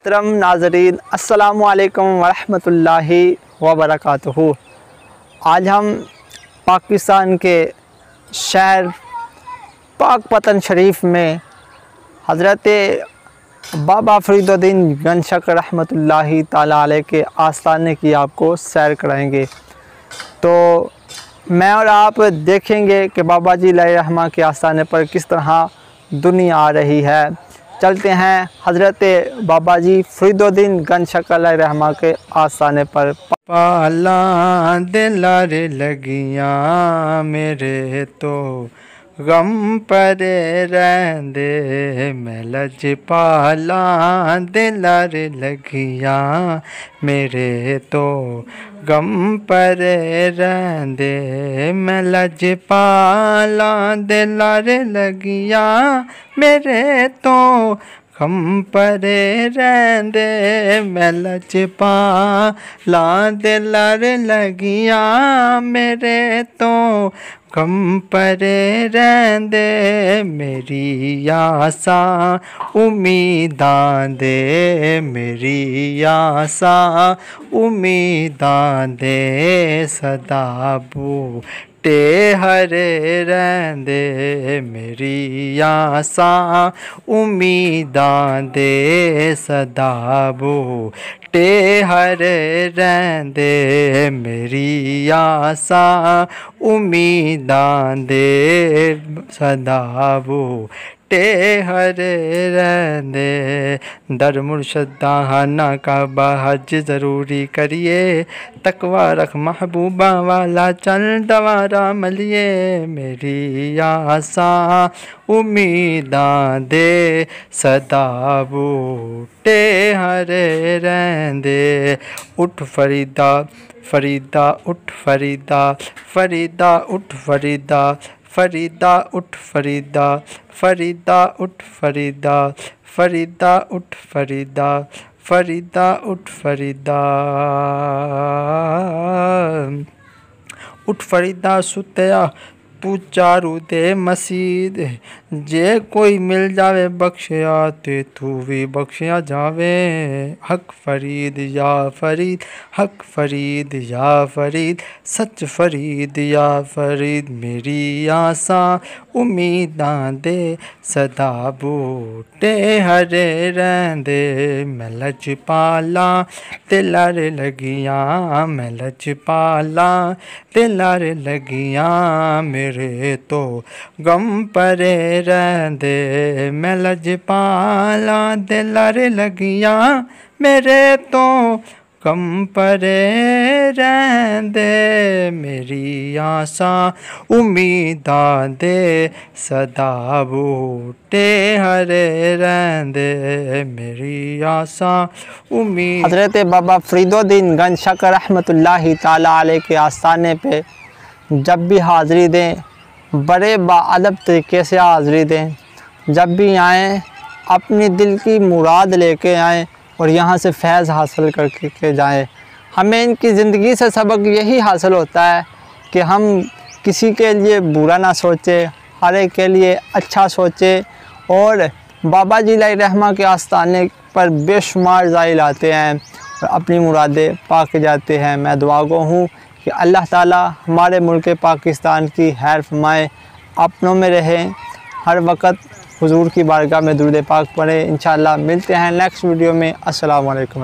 मोहतरम नाज़रीन, अस्सलामु अलैकुम वरहमतुल्लाहि वबरकातुहू। आज हम पाकिस्तान के शहर पाकपतन शरीफ में हज़रत बाबा फ़रीदुद्दीन गंज शक रहमतुल्लाहि ताला अलैह के आस्थाने की आपको सैर कराएंगे। तो मैं और आप देखेंगे कि बाबा जी रहमा के आस्थाने पर किस तरह दुनिया आ रही है। चलते हैं हज़रत बाबा जी फ़रीदुद्दीन गंज शक रहमा के आस्थाने पर। पाला दिलार लगियां मेरे तो गम परे रहंदे, मैं लजपाला दिलार लगियां मेरे तो गम परे रहंदे, मैं लजपाला दिलार लगियां मेरे तो गम परे रहंदे, मैं लजपाला दिलार लगियां मेरे तो गम परे रहंदे, मेरी आसां उम्मीदां दे, मेरी आसां उम्मीदां दे सदा बूटे हरे रहंदे, मेरी आसां उम्मीदां दे सदा बूटे हरे रहंदे, मेरी आसां उम्मीदां दे सदा बूटे हरे रहंदे। दर मुर्शद हाना काबा हज ज़रूरी करिए, तकवा रख महबूबा वाला चल दवारा मलिए, मेरी आसां उम्मीदां दे सदा बूटे हरे रहंदे। उठ फरीदा फरीदा उठ फरीदा, फरीदा उठ फरीदा, फरीदा उठ फरीदा, फरीदा उठ फरीदा, फरीदा उठ फरीदा, फरीदा उठ फरीदा। उठ फरीदा सुतया तू चारू दे मसीद, जे कोई मिल जावे बख्शिया ते तू भी बख्शिया जावे। हक फरीद या फरीद, हक फरीद या फरीद, सच फरीद या फरीद, मेरी आसां उम्मीदां दे सदा बूटे हरे रहंदे, मैं लजपाला दिलार लगियां, मैं लजपाला दिलार लगियां मेरे तो गम परे रहंदे, मैं लजपाला दिलार लगियां मेरे तो गम परे रहंदे, मेरी आसां उम्मीदां दे सदा बूटे हरे रहंदे, मेरी आसां उम्मीद। हज़रत बाबा फ़रीदुद्दीन गंज शक रहमतुल्लाहि ताला अलैह के आस्थाने पे जब भी हाज़री दें, बड़े बाअदब तरीके से हाज़री दें। जब भी आएँ अपनी दिल की मुराद लेके आएँ और यहाँ से फैज़ हासिल करके जाएँ। हमें इनकी ज़िंदगी से सबक यही हासिल होता है कि हम किसी के लिए बुरा ना सोचें, हर एक के लिए अच्छा सोचें। और बाबा जी रहमा के आस्थाने पर बेशुमार ज़ाइल आते हैं और अपनी मुरादें पा के जाते हैं। मैं दुआ गो हूँ कि अल्लाह ताला हमारे मुल्क पाकिस्तान की खैर फरमाए, अपनों में रहें, हर वक्त हुजूर की बारगाह में दुरूद पाक पढ़ें। इंशाअल्लाह मिलते हैं नेक्स्ट वीडियो में। अस्सलामु अलैकुम।